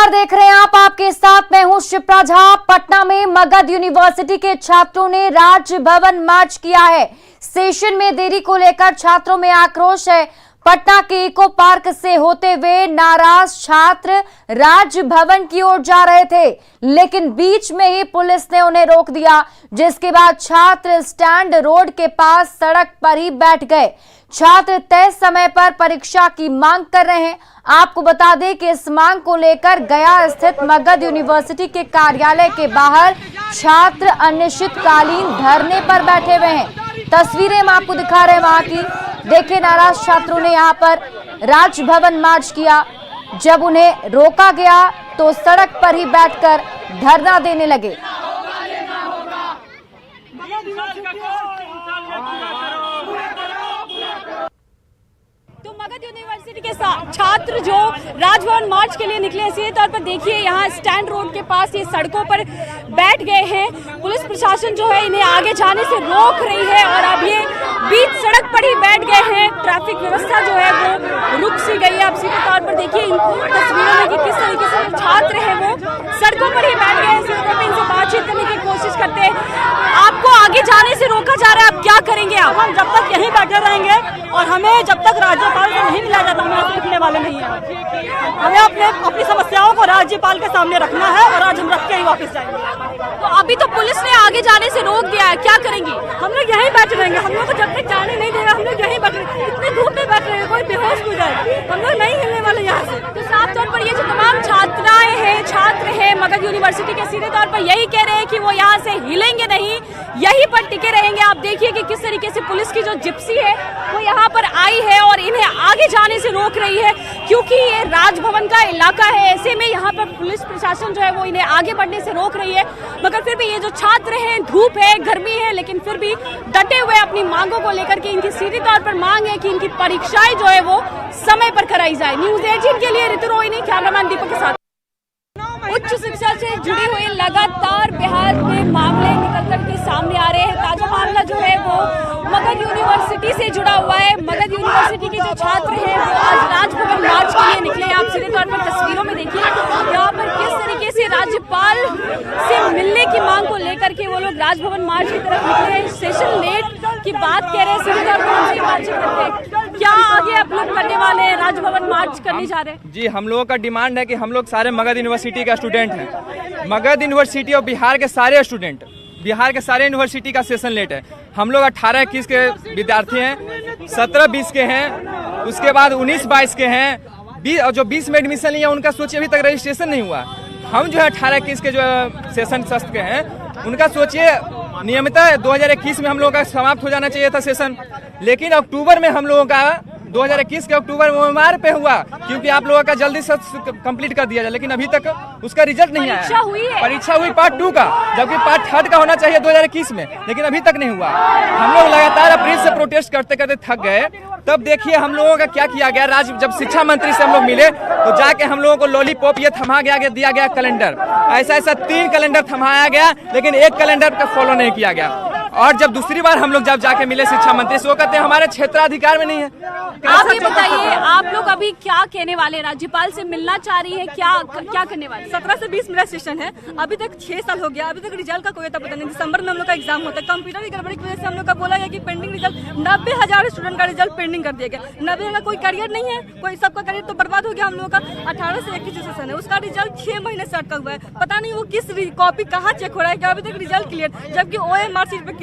नमस्कार, देख रहे हैं आप, आपके साथ मैं हूं शिप्रा झा। पटना में मगध यूनिवर्सिटी के छात्रों ने राजभवन मार्च किया है। सेशन में देरी को लेकर छात्रों में आक्रोश है। पटना के इको पार्क से होते हुए नाराज छात्र राजभवन की ओर जा रहे थे, लेकिन बीच में ही पुलिस ने उन्हें रोक दिया, जिसके बाद छात्र स्टैंड रोड के पास सड़क पर ही बैठ गए। छात्र तय समय पर परीक्षा की मांग कर रहे हैं। आपको बता दें कि इस मांग को लेकर गया स्थित मगध यूनिवर्सिटी के कार्यालय के बाहर छात्र अनिश्चितकालीन धरने पर बैठे हुए हैं। तस्वीरें हम आपको दिखा रहे हैं वहां की। देखिए, नाराज छात्रों ने यहां पर राजभवन मार्च किया। जब उन्हें रोका गया तो सड़क पर ही बैठकर धरना देने लगे। तो मगध यूनिवर्सिटी के छात्र जो राजभवन मार्च के लिए निकले, सीधे तौर पर देखिए यहाँ स्टैंड रोड के पास ये सड़कों पर बैठ गए हैं। पुलिस प्रशासन जो है इन्हें आगे जाने से रोक रही है और अब ये बीच सड़क पर ही बैठ गए हैं। ट्रैफिक व्यवस्था जो है वो रुक सी गई है। आप सीधे तौर पर देखिए इन तस्वीरों में कि किस तरीके से छात्र है वो सड़कों पर ही बैठ गए हैं। सीधे तौर पर इनसे बातचीत करने की कोशिश करते हैं। आपको आगे जाने से रोका जा रहा है, आप क्या करेंगे? हम जब तक यहीं बैठे रहेंगे और हमें जब तक राज्यपाल से नहीं मिला जाता, हम यहाँ से उठने वाले नहीं हैं। हमें अपनी समस्याओं को राज्यपाल के सामने रखना है और आज हम रख के ही वापस जाएंगे। तो अभी तो पुलिस ने आगे जाने से रोक दिया है, क्या करेंगी? हम लोग यहीं बैठे रहेंगे। हम लोग को जब तक जाने नहीं देगा, हम लोग यहीं बैठ रहे। इतने धूप में बैठ रहे हैं, कोई बेहोश हो जाए, हम लोग नहीं हिलने वाले यहाँ से। तो साफ तौर पर ये जो तमाम छात्राएं हैं, छात्र हैं मगध यूनिवर्सिटी के, सीधे तौर पर यही कह रहे हैं कि वो यहाँ से हिलेंगे नहीं, यहीं पर टिके रहेंगे। आप देखिए कि किस तरीके से पुलिस की जो जिप्सी है वो यहाँ पर आई है और इन्हें आगे जाने से रोक रही है, क्योंकि ये राजभवन का इलाका है। ऐसे में यहाँ पर पुलिस प्रशासन जो है वो इन्हें आगे बढ़ने से रोक रही है। मगर फिर भी ये जो छात्र हैं, धूप है, गर्मी है, लेकिन फिर भी डटे हुए अपनी मांगों को लेकर के। इनकी सीधी तौर पर मांग है कि इनकी परीक्षाएं जो है वो समय पर कराई जाए। न्यूज़ 18 के लिए ऋतु रोहिणी, कैमरामैन दीपक के साथ। उच्च शिक्षा से जुड़े हुए लगातार बिहार में मामले निकलकर के सामने आ रहे हैं। ताजा मामला जो है वो मगध यूनिवर्सिटी से जुड़ा हुआ है। मगध यूनिवर्सिटी के जो छात्र हैं वो आज राजभवन मार्च के लिए निकले। आप सीधे तौर पर तस्वीरों में देखिए यहाँ पर किस तरीके से राज्यपाल से मिलने की मांग को लेकर के वो लोग राजभवन मार्च की तरफ निकले हैं। सेशन लेट की बात कह रहे हैं। सीधे तौर पर उनसे बातचीत करते हैं। क्या आगे आप लोग करने वाले हैं? राजभवन मार्च करने जा रहे हैं? जी, हम लोगों का डिमांड है कि हम लोग सारे मगध यूनिवर्सिटी का स्टूडेंट हैं। मगध यूनिवर्सिटी और बिहार के सारे स्टूडेंट, बिहार के सारे यूनिवर्सिटी का सेशन लेट है। हम लोग 18-21 के विद्यार्थी हैं, 17-20 के हैं, उसके बाद 19-22 के हैं, और जो 20 में एडमिशन लिया उनका सोचिए अभी तक रजिस्ट्रेशन नहीं हुआ। हम जो है 18-21 के जो सेशन शस्त्र के हैं, उनका सोचिए नियमितः 2021 में हम लोगों का समाप्त हो जाना चाहिए था सेशन, लेकिन अक्टूबर में हम लोगों का 2021 के अक्टूबर नवंबर पे हुआ, क्योंकि आप लोगों का जल्दी से कंप्लीट कर दिया जाए, लेकिन अभी तक उसका रिजल्ट नहीं आया। परीक्षा हुई पार्ट 2 का, जबकि पार्ट 3 का होना चाहिए 2021 में, लेकिन अभी तक नहीं हुआ। हम लोग लगातार अप्रैल से प्रोटेस्ट करते करते थक गए। तब देखिए हम लोगों का क्या किया गया। जब शिक्षा मंत्री से हम लोग मिले तो जाके हम लोगों को लॉलीपॉप ये थमा दिया गया कैलेंडर। ऐसा 3 कैलेंडर थमाया गया, लेकिन एक कैलेंडर का फॉलो नहीं किया गया। और जब दूसरी बार हम लोग जब जाके मिले शिक्षा मंत्री से, वो कहते हैं हमारे क्षेत्राधिकार में नहीं है। आप ये बताइए, आप लोग अभी क्या कहने वाले? राज्यपाल से मिलना चाह रही है, क्या करने वाले? 17 से 20 मेरा सेशन है। अभी तक 6 साल हो गया, अभी तक रिजल्ट का कोई पता नहीं। दिसंबर में हम लोग का एग्जाम होता है। कंप्यूटर की गड़बड़ी की वजह से हम लोग का बोला गया कि पेंडिंग रिजल्ट 90,000 स्टूडेंट का रिजल्ट पेंडिंग कर दिया गया। 90,000 का कोई करियर नहीं है, कोई सबका करियर तो बर्बाद हो गया। हम लोग का 18 से 21 सेशन है, उसका रिजल्ट 6 महीने से अटका हुआ है। पता नहीं वो किस कॉपी कहाँ चेक हो रहा है कि अभी तक रिजल्ट क्लियर, जबकि OMR सीट पे क्लियर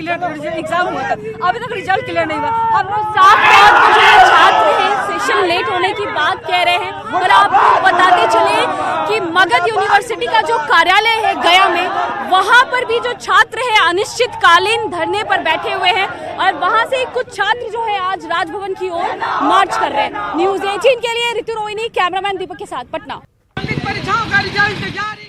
एग्जाम हुआ था, अभी तक रिजल्ट क्लियर नहीं हुआ। हम लोग साफ तौर पर जो छात्र हैं सेशन लेट होने की बात कह रहे हैं। और आपको बताते चले कि मगध यूनिवर्सिटी का जो कार्यालय है गया में, वहां पर भी जो छात्र है अनिश्चितकालीन धरने पर बैठे हुए हैं और वहां से कुछ छात्र जो है आज राजभवन की ओर मार्च कर रहे हैं। न्यूज़ 18 के लिए ऋतु रोहिणी, कैमरामैन दीपक के साथ, पटना। परीक्षाओं का रिजल्ट जारी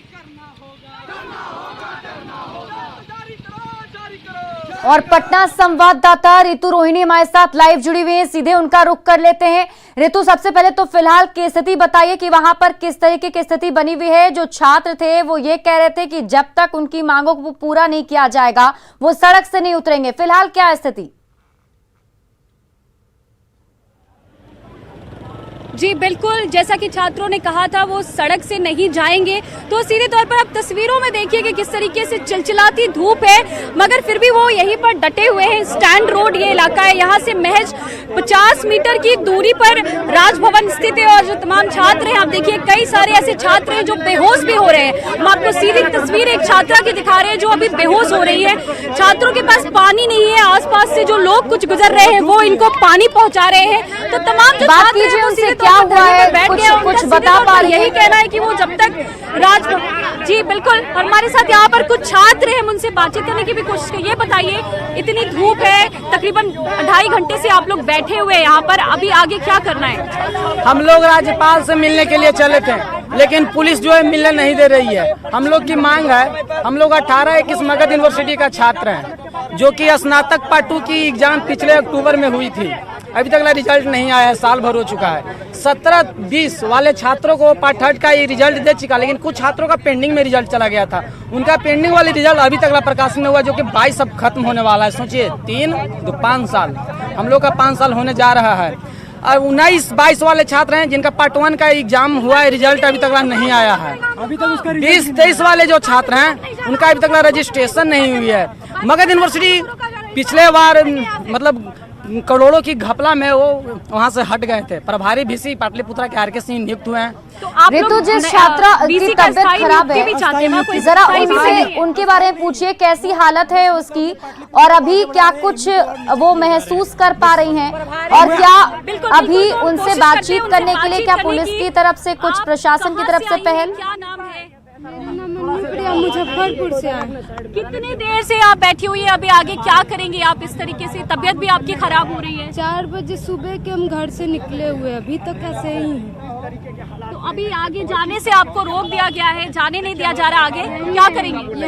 और पटना संवाददाता ऋतु रोहिणी हमारे साथ लाइव जुड़ी हुई है, सीधे उनका रुख कर लेते हैं। ऋतु, सबसे पहले तो फिलहाल की स्थिति बताइए कि वहां पर किस तरीके की स्थिति बनी हुई है। जो छात्र थे वो ये कह रहे थे कि जब तक उनकी मांगों को पूरा नहीं किया जाएगा वो सड़क से नहीं उतरेंगे। फिलहाल क्या स्थिति? जी बिल्कुल, जैसा कि छात्रों ने कहा था वो सड़क से नहीं जाएंगे, तो सीधे तौर पर आप तस्वीरों में देखिए कि किस तरीके से चिलचिलाती धूप है, मगर फिर भी वो यहीं पर डटे हुए हैं। स्टैंड रोड ये इलाका है, यहाँ से महज 50 मीटर की दूरी पर राजभवन स्थित है और जो तमाम छात्र हैं, आप देखिए कई सारे ऐसे छात्र हैं जो बेहोश भी हो रहे हैं। हम आपको सीधी तस्वीर एक छात्रा की दिखा रहे हैं जो अभी बेहोश हो रही है। छात्रों के पास पानी नहीं है, आसपास से जो लोग कुछ गुजर रहे हैं वो इनको पानी पहुंचा रहे हैं। तो तमाम जो बात छात्र हैं कीजिए वो उनसे सीधे क्या तौर पर हुआ है, बैठ गए, कुछ उनका बता सीधे तौर पा पर रही यही हैं? कहना है कि वो जब तक जी बिल्कुल, और हमारे साथ यहाँ पर कुछ छात्र हैं, हम उनसे बातचीत करने की भी कोशिश की। ये बताइए, इतनी धूप है, तकरीबन 2.5 घंटे से आप लोग बैठे हुए हैं यहाँ पर, अभी आगे क्या करना है? हम लोग राज्यपाल से मिलने के लिए चले थे, लेकिन पुलिस जो है मिलने नहीं दे रही है। हम लोग की मांग है, हम लोग 18-21 मगध यूनिवर्सिटी का छात्र हैं, जो कि स्नातक पार्ट 2 की एग्जाम पिछले अक्टूबर में हुई थी, अभी तक रिजल्ट नहीं आया है, साल भर हो चुका है। 17-20 वाले छात्रों को पार्ट 3 का ये रिजल्ट दे चुका, लेकिन कुछ छात्रों का पेंडिंग में रिजल्ट चला गया था। उनका पेंडिंग वाले रिजल्ट अभी तक प्रकाशित में हुआ, जो कि 22 अब खत्म होने वाला है। सोचिए 5 साल, हम लोग का 5 साल होने जा रहा है। और 19-22 वाले छात्र हैं जिनका पार्ट 1 का एग्जाम हुआ है, रिजल्ट अभी तक नहीं आया है। अभी तक उसका 20-23 वाले जो छात्र हैं उनका अभी तक रजिस्ट्रेशन नहीं हुई है। मगध यूनिवर्सिटी पिछले बार मतलब करोड़ों की घपला में वो वहाँ से हट गए थे। प्रभारी वीसी पाटलिपुत्रा के आर के सिंह नियुक्त हुए हैं। तो आप ऋतु, लोग जिस छात्रा की BC का तबियत स्थायी खराब नियुक्ति भी चाहते हैं, वहाँ कोई है, जरा स्थायी उनसे नियुक्ति उनके बारे में पूछिए, कैसी हालत है उसकी और अभी क्या कुछ वो महसूस कर पा रही हैं, और क्या अभी उनसे बातचीत करने के लिए क्या पुलिस की तरफ से, कुछ प्रशासन की तरफ से पहल? क्या नाम है? प्रिया, मुजफ्फरपुर से आए। कितनी देर से आप बैठी हुई है, अभी आगे क्या करेंगे आप? इस तरीके से तबीयत भी आपकी खराब हो रही है। 4 बजे सुबह के हम घर से निकले हुए, अभी तक ऐसे ही हैं। तो अभी आगे जाने से आपको रोक दिया गया है, जाने नहीं दिया जा रहा, आगे क्या करेंगे?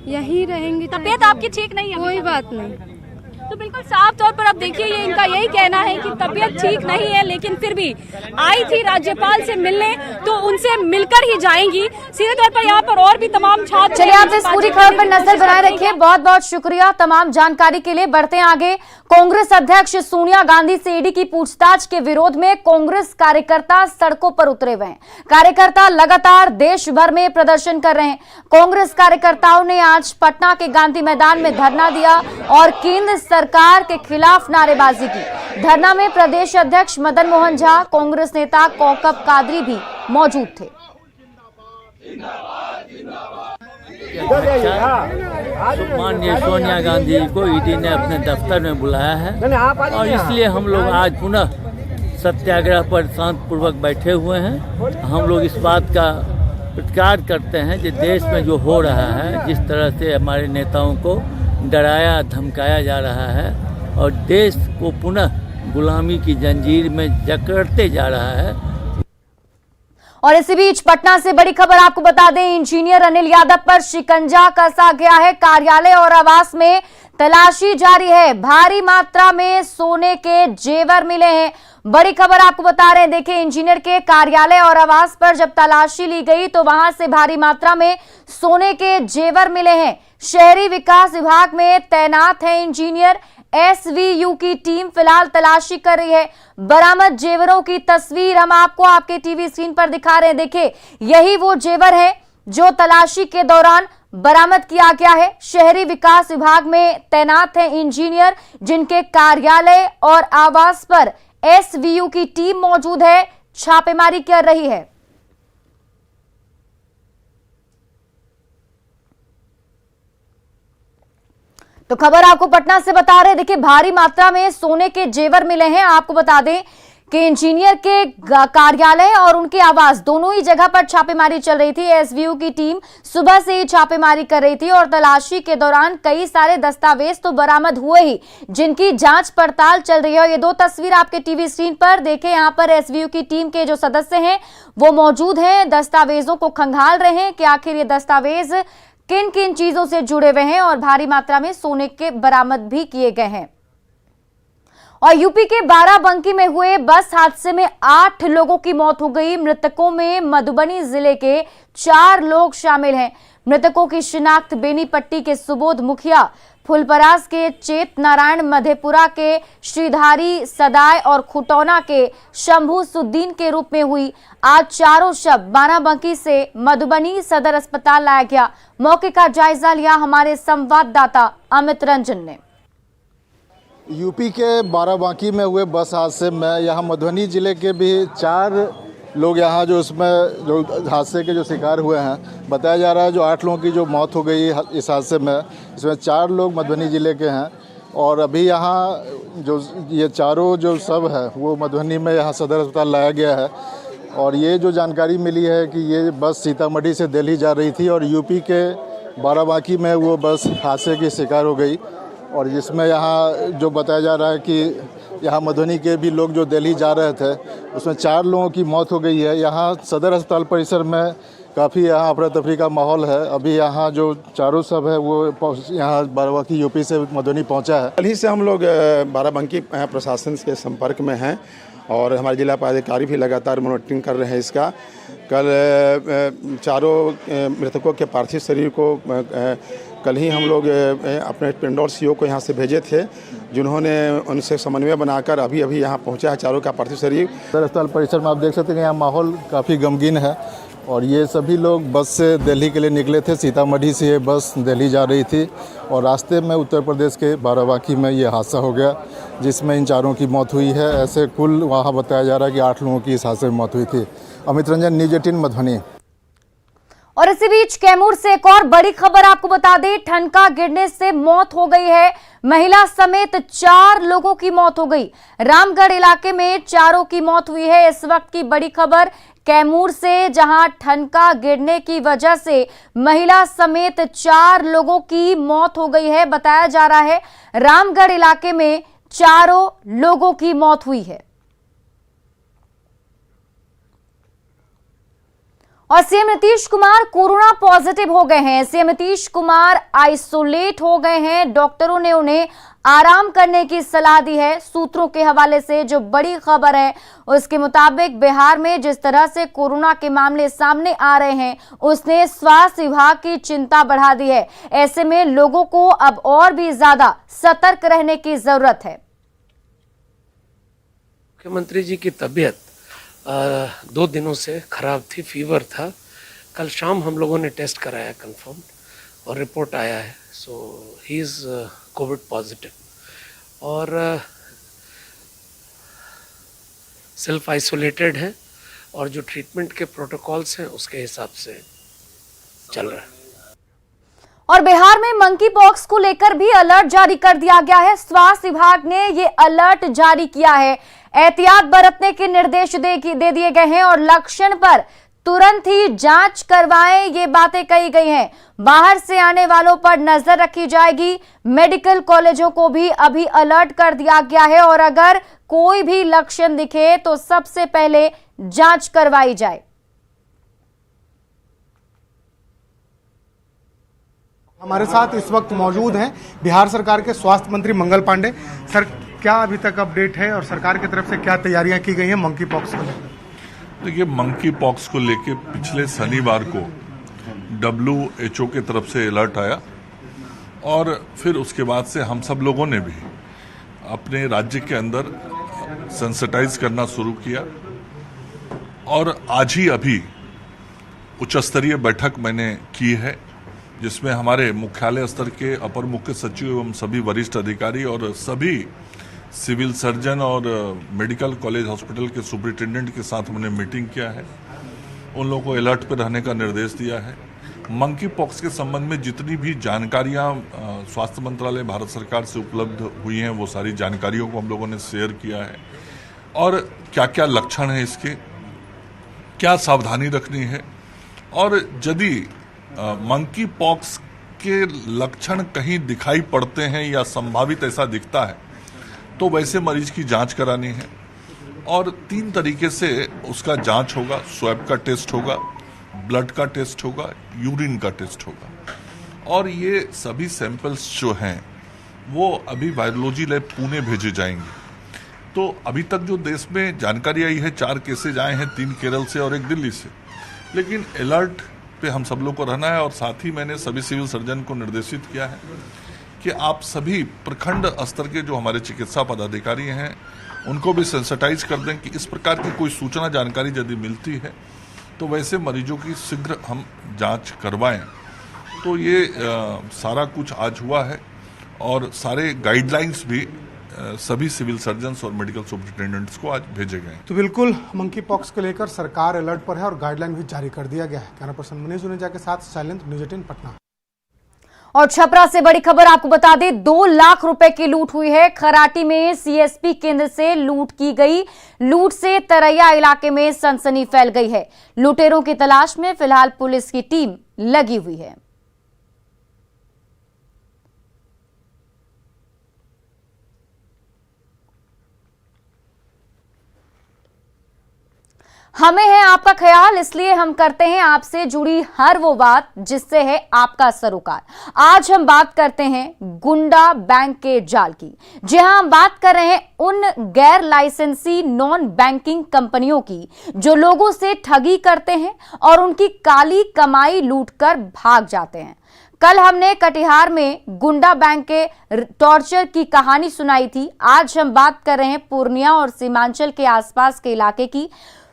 यहीं रहेंगे। तबीयत आपकी ठीक नहीं है? कोई बात नहीं। तो बिल्कुल साफ तौर पर अब देखिए, ये इनका यही कहना है कि तबीयत ठीक नहीं है, लेकिन फिर भी आई थी राज्यपाल से मिलने, तो उनसे मिलकर ही जाएंगी। सीधे तौर पर यहाँ पर और भी तमाम छात्र। चलिए, आप इस पूरी खबर पर नजर बनाए रखिए। बहुत बहुत शुक्रिया तमाम जानकारी के लिए। बढ़ते हैं आगे। कांग्रेस अध्यक्ष सोनिया गांधी से ईडी की पूछताछ के विरोध में कांग्रेस कार्यकर्ता सड़कों पर उतरे हुए हैं। कार्यकर्ता लगातार देश भर में प्रदर्शन कर रहे हैं। कांग्रेस कार्यकर्ताओं ने आज पटना के गांधी मैदान में धरना दिया और केंद्र सरकार के खिलाफ नारेबाजी की। धरना में प्रदेश अध्यक्ष मदन मोहन झा, कांग्रेस नेता कौकब कादरी भी मौजूद थे। माननीय सोनिया गांधी को ईडी ने अपने दफ्तर में बुलाया है और इसलिए हम लोग आज पुनः सत्याग्रह पर शांतिपूर्वक बैठे हुए हैं। हम लोग इस बात का प्रतिकार करते हैं कि देश में जो हो रहा है, जिस तरह से हमारे नेताओं को डराया धमकाया जा रहा है और देश को पुनः गुलामी की जंजीर में जकड़ते जा रहा है। और इसी बीच पटना से बड़ी खबर आपको बता दें, इंजीनियर अनिल यादव पर शिकंजा कसा गया है। कार्यालय और आवास में तलाशी जारी है। भारी मात्रा में सोने के जेवर मिले हैं। बड़ी खबर आपको बता रहे हैं। देखिए, इंजीनियर के कार्यालय और आवास पर जब तलाशी ली गई तो वहां से भारी मात्रा में सोने के जेवर मिले हैं। शहरी विकास विभाग में तैनात है इंजीनियर। SVU की टीम फिलहाल तलाशी कर रही है। बरामद जेवरों की तस्वीर हम आपको आपके टीवी स्क्रीन पर दिखा रहे हैं। देखिए, यही वो जेवर है जो तलाशी के दौरान बरामद किया गया है। शहरी विकास विभाग में तैनात है इंजीनियर, जिनके कार्यालय और आवास पर SVU की टीम मौजूद है, छापेमारी कर रही है। तो खबर आपको पटना से बता रहे, देखिए भारी मात्रा में सोने के जेवर मिले हैं। आपको बता दें कि इंजीनियर के कार्यालय और उनके आवास दोनों ही जगह पर छापेमारी चल रही थी। SVU की टीम सुबह से ही छापेमारी कर रही थी और तलाशी के दौरान कई सारे दस्तावेज तो बरामद हुए ही, जिनकी जांच पड़ताल चल रही है। और ये 2 तस्वीर आपके टीवी स्क्रीन पर देखें। यहाँ पर SVU की टीम के जो सदस्य हैं वो मौजूद हैं, दस्तावेजों को खंगाल रहे हैं कि आखिर ये दस्तावेज किन किन चीजों से जुड़े हुए हैं, और भारी मात्रा में सोने के बरामद भी किए गए हैं। और यूपी के बाराबंकी में हुए बस हादसे में 8 लोगों की मौत हो गई। मृतकों में मधुबनी जिले के 4 लोग शामिल हैं। मृतकों की शिनाख्त बेनीपट्टी के सुबोध मुखिया, फुलपरास के चेत नारायण, मधेपुरा के श्रीधारी सदाय और खुटौना के शंभू सुद्दीन के रूप में हुई। आज चारों शव बाराबंकी से मधुबनी सदर अस्पताल लाया गया। मौके का जायजा लिया हमारे संवाददाता अमित रंजन ने। यूपी के बाराबंकी में हुए बस हादसे में यहाँ मधुबनी जिले के भी 4 लोग यहाँ जो हादसे के जो शिकार हुए हैं। बताया जा रहा है जो 8 लोगों की जो मौत हो गई इस हादसे में, इसमें 4 लोग मधुबनी जिले के हैं। और अभी यहाँ जो ये चारों जो शव है वो मधुबनी में यहाँ सदर अस्पताल लाया गया है। और ये जो जानकारी मिली है कि ये बस सीतामढ़ी से दिल्ली जा रही थी और यूपी के बाराबंकी में वो बस हादसे की शिकार हो गई। और जिसमें यहाँ जो बताया जा रहा है कि यहाँ मधुबनी के भी लोग जो दिल्ली जा रहे थे, उसमें 4 लोगों की मौत हो गई है। यहाँ सदर अस्पताल परिसर में काफ़ी यहाँ अफरा तफरी का माहौल है। अभी यहाँ जो चारों शव है वो यहाँ बाराबंकी यूपी से मधुबनी पहुँचा है। कल ही से हम लोग बाराबंकी प्रशासन के संपर्क में हैं और हमारे जिला पदाधिकारी भी लगातार मॉनिटरिंग कर रहे हैं इसका। कल चारों मृतकों के पार्थिव शरीर को कल ही हम लोग अपने पिंडौर सीओ को यहाँ से भेजे थे, जिन्होंने उनसे समन्वय बनाकर अभी यहाँ पहुँचा है चारों का पार्थिव शरीर। सदर अस्पताल परिसर में आप देख सकते हैं यहाँ माहौल काफ़ी गमगीन है। और ये सभी लोग बस से दिल्ली के लिए निकले थे। सीतामढ़ी से ये बस दिल्ली जा रही थी और रास्ते में उत्तर प्रदेश के बाराबंकी में ये हादसा हो गया, जिसमें इन चारों की मौत हुई है। ऐसे कुल वहाँ बताया जा रहा है कि 8 लोगों की इस हादसे में मौत हुई थी। अमित रंजन, न्यूज़ 18 मधुबनी। और इसी बीच कैमूर से एक और बड़ी खबर आपको बता दें, ठनका गिरने से मौत हो गई है। महिला समेत 4 लोगों की मौत हो गई। रामगढ़ इलाके में 4 की मौत हुई है। इस वक्त की बड़ी खबर कैमूर से, जहां ठनका गिरने की वजह से महिला समेत 4 लोगों की मौत हो गई है। बताया जा रहा है रामगढ़ इलाके में 4 लोगों की मौत हुई है। और CM Nitish Kumar corona positive हो गए हैं। सीएम नीतीश कुमार आइसोलेट हो गए हैं। डॉक्टरों ने उन्हें आराम करने की सलाह दी है। सूत्रों के हवाले से जो बड़ी खबर है उसके मुताबिक बिहार में जिस तरह से कोरोना के मामले सामने आ रहे हैं, उसने स्वास्थ्य विभाग की चिंता बढ़ा दी है। ऐसे में लोगों को अब और भी ज्यादा सतर्क रहने की जरूरत है। मुख्यमंत्री जी की तबीयत 2 दिनों से खराब थी, फीवर था। कल शाम हम लोगों ने टेस्ट कराया कंफर्म और रिपोर्ट आया है। सो ही इज़ कोविड पॉजिटिव और सेल्फ आइसोलेटेड है और जो ट्रीटमेंट के प्रोटोकॉल्स हैं उसके हिसाब से चल रहा है। और बिहार में मंकी पॉक्स को लेकर भी अलर्ट जारी कर दिया गया है। स्वास्थ्य विभाग ने ये अलर्ट जारी किया है। एहतियात बरतने के निर्देश दे दिए गए हैं और लक्षण पर तुरंत ही जांच करवाएं, ये बातें कही गई हैं। बाहर से आने वालों पर नजर रखी जाएगी। मेडिकल कॉलेजों को भी अभी अलर्ट कर दिया गया है और अगर कोई भी लक्षण दिखे तो सबसे पहले जांच करवाई जाए। हमारे साथ इस वक्त मौजूद हैं बिहार सरकार के स्वास्थ्य मंत्री मंगल पांडे। सर, क्या अभी तक अपडेट है और सरकार की तरफ से क्या तैयारियां की गई हैं मंकी पॉक्स को लेकर? देखिए, मंकी पॉक्स को लेकर पिछले शनिवार को WHO की तरफ से अलर्ट आया और फिर उसके बाद से हम सब लोगों ने भी अपने राज्य के अंदर सेंसिटाइज करना शुरू किया। और आज ही अभी उच्च स्तरीय बैठक मैंने की है, जिसमें हमारे मुख्यालय स्तर के अपर मुख्य सचिव एवं सभी वरिष्ठ अधिकारी और सभी सिविल सर्जन और मेडिकल कॉलेज हॉस्पिटल के सुपरिटेंडेंट के साथ हमने मीटिंग किया है। उन लोगों को अलर्ट पर रहने का निर्देश दिया है। मंकी पॉक्स के संबंध में जितनी भी जानकारियां स्वास्थ्य मंत्रालय भारत सरकार से उपलब्ध हुई हैं, वो सारी जानकारियों को हम लोगों ने शेयर किया है और क्या क्या लक्षण है इसके, क्या सावधानी रखनी है और यदि मंकी पॉक्स के लक्षण कहीं दिखाई पड़ते हैं या संभावित ऐसा दिखता है तो वैसे मरीज की जांच करानी है। और 3 तरीके से उसका जांच होगा। स्वैब का टेस्ट होगा, ब्लड का टेस्ट होगा, यूरिन का टेस्ट होगा। और ये सभी सैंपल्स जो हैं वो अभी वायरोलॉजी लैब पुणे भेजे जाएंगे। तो अभी तक जो देश में जानकारी आई है 4 केसेज आए हैं, 3 केरल से और 1 दिल्ली से। लेकिन अलर्ट पे हम सब लोग को रहना है और साथ ही मैंने सभी सिविल सर्जन को निर्देशित किया है कि आप सभी प्रखंड स्तर के जो हमारे चिकित्सा पदाधिकारी हैं उनको भी सेंसिटाइज कर दें कि इस प्रकार की कोई सूचना जानकारी यदि मिलती है तो वैसे मरीजों की शीघ्र हम जांच करवाएं। तो ये सारा कुछ आज हुआ है और सारे गाइडलाइंस भी सभी सिविल सर्जन्स और मेडिकल सुपरिटेंडेंट्स को आज भेजे गए। तो बिल्कुल मंकी पॉक्स को लेकर सरकार अलर्ट पर है और गाइडलाइन भी जारी कर दिया गया है। कैमरा पर्सन मनीष जुनेजा के साथ शैलेंद्र, न्यूज़ 18 पटना। और छपरा से बड़ी खबर आपको बता दें, 2 लाख रुपए की लूट हुई है। खराटी में सीएसपी केंद्र से लूट की गई। लूट से तरैया इलाके में सनसनी फैल गई है। लुटेरों की तलाश में फिलहाल पुलिस की टीम लगी हुई है। हमें है आपका ख्याल, इसलिए हम करते हैं आपसे जुड़ी हर वो बात जिससे है आपका सरोकार। आज हम बात करते हैं गुंडा बैंक के जाल की। जी हां, हम बात कर रहे हैं उन गैर लाइसेंसी नॉन बैंकिंग कंपनियों की जो लोगों से ठगी करते हैं और उनकी काली कमाई लूटकर भाग जाते हैं। कल हमने कटिहार में गुंडा बैंक के टॉर्चर की कहानी सुनाई थी। आज हम बात कर रहे हैं पूर्णिया और सीमांचल के आसपास के इलाके की।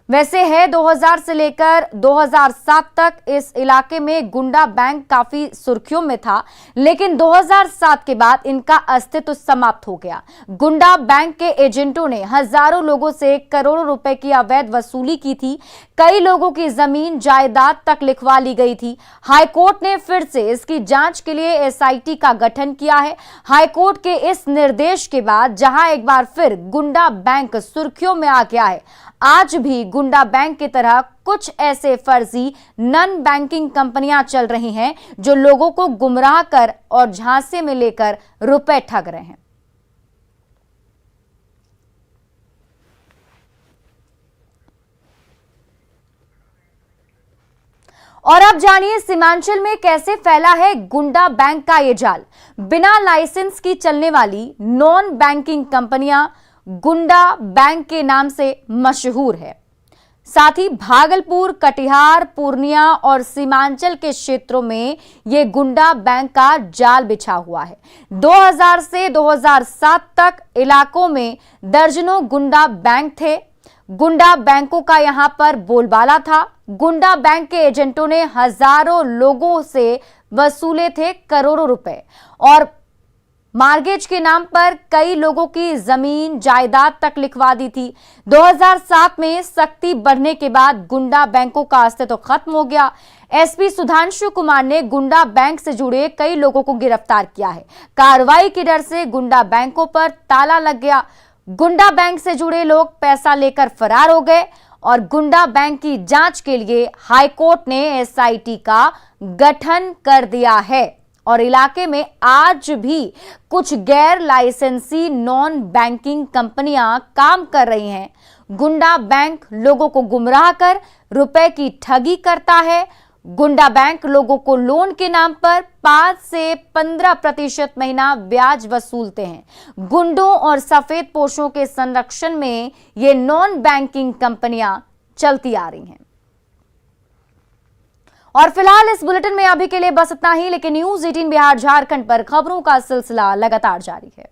वैसे है 2000 से लेकर 2007 तक इस इलाके में गुंडा बैंक काफी सुर्खियों में था, लेकिन 2007 के बाद इनका अस्तित्व समाप्त हो गया। गुंडा बैंक के एजेंटों ने हजारों लोगों से करोड़ों रुपए की अवैध वसूली की थी। कई लोगों की जमीन जायदाद तक लिखवा ली गई थी। हाईकोर्ट ने फिर से इसकी जांच के लिए एसआईटी का गठन किया है। हाईकोर्ट के इस निर्देश के बाद जहां एक बार फिर गुंडा बैंक सुर्खियों में आ गया है, आज भी गुंडा बैंक की तरह कुछ ऐसे फर्जी नॉन बैंकिंग कंपनियां चल रही हैं जो लोगों को गुमराह कर और झांसे में लेकर रुपए ठग रहे हैं। और अब जानिए सीमांचल में कैसे फैला है गुंडा बैंक का ये जाल। बिना लाइसेंस की चलने वाली नॉन बैंकिंग कंपनियां गुंडा बैंक के नाम से मशहूर है। साथ ही भागलपुर, कटिहार, पूर्णिया और सीमांचल के क्षेत्रों में ये गुंडा बैंक का जाल बिछा हुआ है। 2000 से 2007 तक इलाकों में दर्जनों गुंडा बैंक थे। गुंडा बैंकों का यहां पर बोलबाला था। गुंडा बैंक के एजेंटों ने हजारों लोगों से वसूले थे करोड़ों रुपए और मार्गेज के नाम पर कई लोगों की जमीन जायदाद तक लिखवा दी थी। 2007 में सख्ती बढ़ने के बाद गुंडा बैंकों का अस्तित्व खत्म हो गया। एसपी सुधांशु कुमार ने गुंडा बैंक से जुड़े कई लोगों को गिरफ्तार किया है। कार्रवाई के डर से गुंडा बैंकों पर ताला लग गया। गुंडा बैंक से जुड़े लोग पैसा लेकर फरार हो गए और गुंडा बैंक की जांच के लिए हाईकोर्ट ने एसआईटी का गठन कर दिया है। और इलाके में आज भी कुछ गैर लाइसेंसी नॉन बैंकिंग कंपनियां काम कर रही हैं। गुंडा बैंक लोगों को गुमराह कर रुपए की ठगी करता है। गुंडा बैंक लोगों को लोन के नाम पर 5 से 15% महीना ब्याज वसूलते हैं। गुंडों और सफेद पोशों के संरक्षण में ये नॉन बैंकिंग कंपनियां चलती आ रही हैं। और फिलहाल इस बुलेटिन में अभी के लिए बस इतना ही, लेकिन न्यूज़ 18 बिहार झारखंड पर खबरों का सिलसिला लगातार जारी है।